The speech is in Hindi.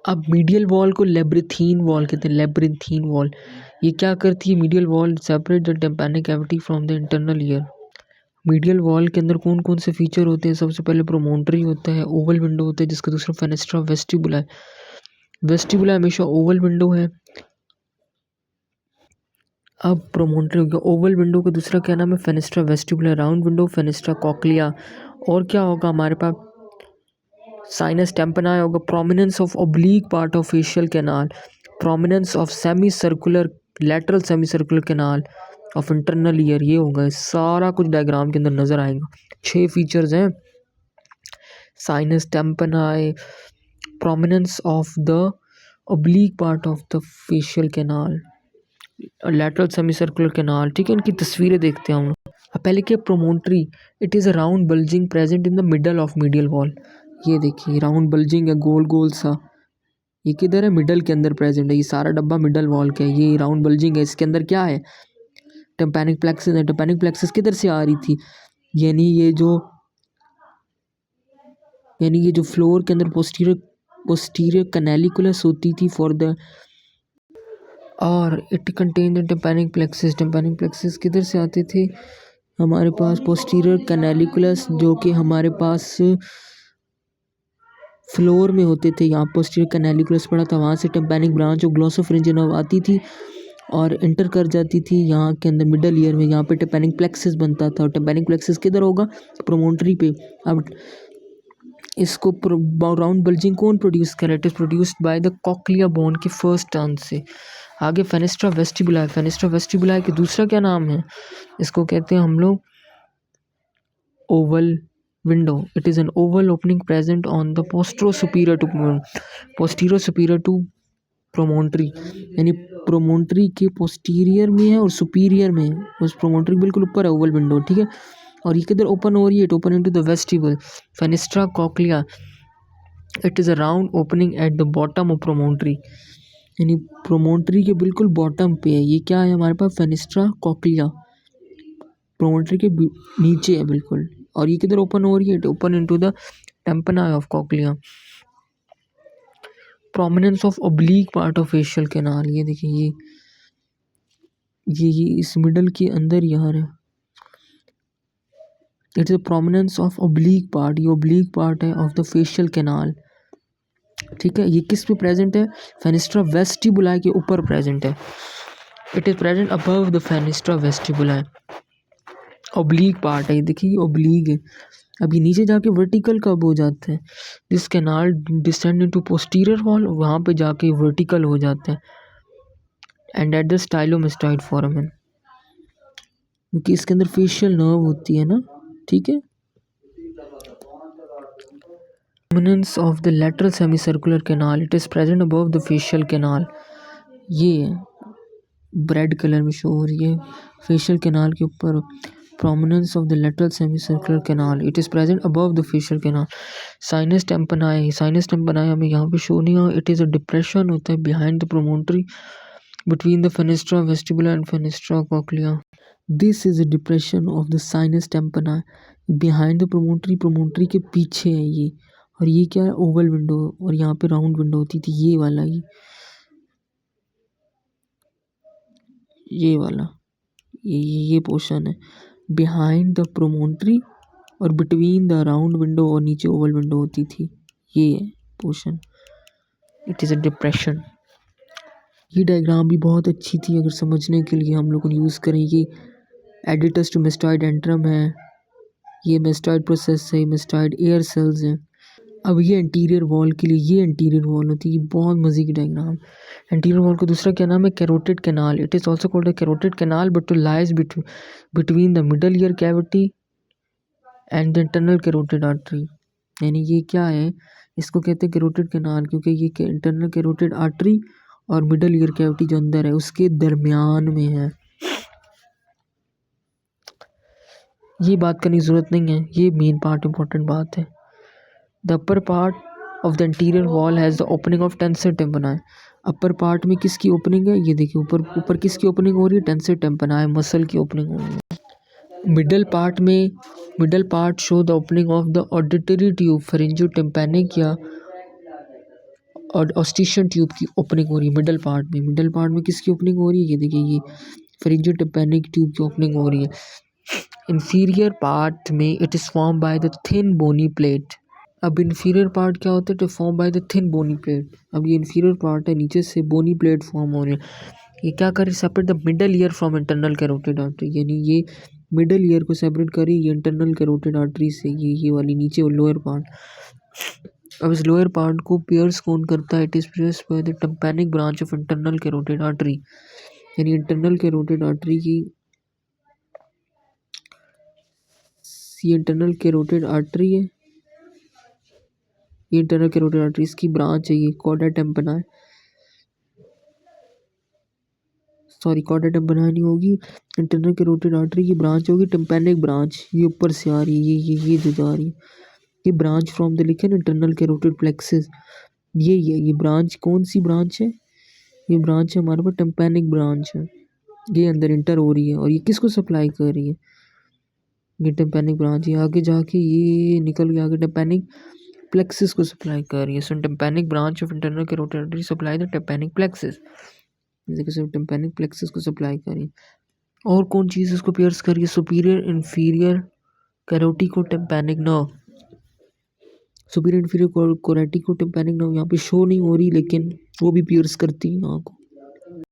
अब मीडियल वॉल को लेब्रिथीन वॉल कहते हैं, लेब्रिथीन वॉल। ये क्या करती है? Medial wall separate the tympanic cavity from the internal ear. Medial wall के अंदर कौन कौन से फीचर होते हैं? सबसे पहले प्रोमोन्टरी होता है, ओवल विंडो होता है, जिसका दूसरा फेनेस्ट्रा वेस्टिबुला है। वेस्टिबुला हमेशा ओवल विंडो है। अब प्रोमोन्टरी हो गया, ओवल विंडो का दूसरा क्या नाम है? Fenestra vestibuli. Round window fenestra cochlea. और क्या होगा हमारे पास? साइनस टेम्पनाई होगा। Prominence of oblique part of facial canal, prominence of semicircular lateral semicircular canal of internal ear. ये होगा, सारा कुछ डायग्राम के अंदर नजर आएगा। 6 फीचर्स हैं। Sinus tympani, prominence of the oblique part of the facial canal, lateral semicircular canal. ठीक है, इनकी तस्वीरें देखते हैं हम लोग। अब पहले क्या? Promontory, it is a round bulging present in the middle of medial wall. ये देखिए राउंड बल्जिंग है, गोल गोल सा। ये किधर है? मिडल के अंदर प्रेजेंट है। ये सारा डब्बा मिडल वॉल का है। ये राउंड बल्जिंग है। इसके अंदर क्या है? टिम्पैनिक प्लेक्सस है। टिम्पैनिक प्लेक्सस किधर से आ रही थी? यानी ये जो फ्लोर के अंदर पोस्टीरियर कैनालिकुलस होती थी फॉर द, और it contain the tympanic plexus. Tympanic plexus किधर से आते थे? हमारे पास पोस्टीरियर कैनालिकुलस, जो कि हमारे पास फ्लोर में होते थे। यहाँ पोस्टीरियर कैनालिकुलस पड़ा था, वहाँ से टिम्पैनिक ब्रांच और ग्लोसोफिरिंजियन नर्व आती थी और इंटर कर जाती थी यहाँ के अंदर मिडल ईयर में। यहाँ पे टिम्पैनिक प्लेक्सस बनता था। और टिम्पैनिक प्लेक्सस किधर होगा? प्रोमोन्टरी पे। अब इसको राउंड बल्जिंग कौन प्रोड्यूस करे? It is produced by the cochlea bone के फर्स्ट टर्न से। आगे फेनेस्ट्रा वेस्टिबुला। फेनेस्ट्रा वेस्टिबुला के दूसरा क्या नाम है? इसको कहते हैं हम लोग oval window. It is an oval opening present on the posterior superior to promontory. यानी प्रोमोन्टरी के पोस्टीरियर में है और सुपीरियर में है। उस प्रोमोन्टरी बिल्कुल ऊपर है ओवल विंडो। ठीक है, और ये किधर ओपन हो रही है? It open into the vestibule. Fenestra cochlea, it is a round opening at the bottom of promontory. यानी प्रोमोन्टरी के बिल्कुल बॉटम पे है। ये क्या है हमारे पास? Fenestra cochlea. प्रोमोन्टरी के नीचे है बिल्कुल। और ये किधर ओपन हो रही है? It open into the tympani of cochlea. Prominence of oblique part of facial canal. ये देखिए, ये इस मिडल के अंदर यहाँ है। It's a prominence of oblique part. ये ओब्लीक पार्ट है ऑफ द फेशियल कैनाल। ठीक है, ये किस पे प्रेजेंट है? फेनेस्ट्रा वेस्टिबुलाई के ऊपर प्रेजेंट है। It is present above the fenestra vestibuli. Oblique part है, देखिए ओब्लीक है। अभी नीचे जाके वर्टिकल कब हो जाता है? This canal descend into posterior wall, वहाँ पे जाके वर्टिकल हो जाता है। एंड एट द स्टाइलोमेस्टॉइड फोरामेन, क्योंकि इसके अंदर फेशियल नर्व होती है ना। ठीक है, prominence of the lateral semicircular canal, it is present above the facial canal। ये ब्रेड कलर में शो हो रही है फेशियल कैनाल के ऊपर। prominence of the lateral semicircular canal, it is present above the facial canal। sinus tympani, sinus tympani हमें यहाँ पे शो नहीं हो। it is a depression होता है behind the promontory between the fenestra vestibula and fenestra cochlea। this is a depression of the sinus tympani behind the promontory। promontory के पीछे है ये। और ये क्या है? Oval window. और यहाँ पे राउंड विंडो होती थी। ये वाला, ये वाला, ये पोर्शन है बिहाइंड द प्रोमोन्टरी और बिटवीन द राउंड विंडो, और नीचे ओवल विंडो होती थी। ये है portion. It is a depression. ये डायग्राम भी बहुत अच्छी थी अगर समझने के लिए हम लोग यूज़ करें। ये एडिटस टू मेस्टॉइड एंट्रम है। ये मेस्टॉइड प्रोसेस है, मेस्टॉइड एयर सेल्स हैं। अब ये इंटीरियर वॉल के लिए, ये इंटीरियर वॉल होती है। ये बहुत मज़े की डायग्राम। इंटीरियर वॉल का दूसरा क्या नाम है? Carotid canal. It is also called a carotid canal but to lies between the middle ear cavity and the internal carotid artery. यानी ये क्या है? इसको कहते हैं कैरोटिड कैनाल, क्योंकि ये इंटरनल कैरोटिड आर्टरी और मिडल ईयर कैविटी जो अंदर है उसके दरमियान में है। ये बात करने की ज़रूरत नहीं है, ये मेन पार्ट इंपॉर्टेंट बात है। The upper part of the interior wall has the opening of tensor tympani. Upper part में किसकी ओपनिंग है? ये देखिए ऊपर किसकी ओपनिंग हो रही है? टेंसर टेम्पनाई, मसल की ओपनिंग हो रही है। Middle part show the opening of the auditory tube pharyngotympanic या और ऑस्टिशियन ट्यूब की ओपनिंग हो रही है मिडल पार्ट में किसकी ओपनिंग हो रही है? ये देखिए ये फेरिंजियो टिम्पैनिक ट्यूब की ओपनिंग हो रही है। इंफीरियर पार्ट में it is form by the thin bony plate. अब इंफीरियर पार्ट क्या होता है? To form by the thin bony plate. अब ये इंफीरियर पार्ट है, नीचे से बोनी प्लेट फॉर्म हो रही है। ये क्या करे? Separate the middle year from internal carotid artery, यानी ये मिडल ईयर को सेपरेट करी ये इंटरनल कैरोटिड आर्टरी से, ये वाली नीचे लोअर पार्ट। अब इस लोअर पार्ट को पियर्स कौन करता है? It is pierce by the tympanic branch of internal carotid artery, यानी इंटरनल कैरोटिड आर्टरी की, ये इंटरनल कैरोटिड आर्टरी है, ये इंटरनल कैरोटिड आर्टरी इसकी ब्रांच है, ये chorda tympani, sorry chorda tympani नहीं होगी, इंटरनल कैरोटिड आर्टरी की ब्रांच होगी टिम्पैनिक ब्रांच, ये ऊपर से आ रही है, ये जो जा रही है, ये ब्रांच फ्रॉम द लिखे ना इंटरनल कैरोटिड प्लेक्सस, ये ब्रांच कौन सी ब्रांच है? ये ब्रांच है हमारे पास टिम्पैनिक ब्रांच है, ये अंदर इंटर हो रही है और ये किसको सप्लाई कर रही है? ये टिम्पैनिक ब्रांच, ये आगे जाके ये निकल के आगे टिम्पैनिक प्लेक्सस को सप्लाई कर रही है। So tympanic branch of internal carotid artery supply the tympanic plexus, जैसे टिम्पैनिक प्लेक्सस को सप्लाई कर रही है। और कौन चीज़ इसको पियर्स कर रही है? Superior inferior caroticotympanic nerve, superior inferior caroticotympanic nerve यहाँ पे शो नहीं हो रही, लेकिन वो भी पियर्स करती है यहाँ को।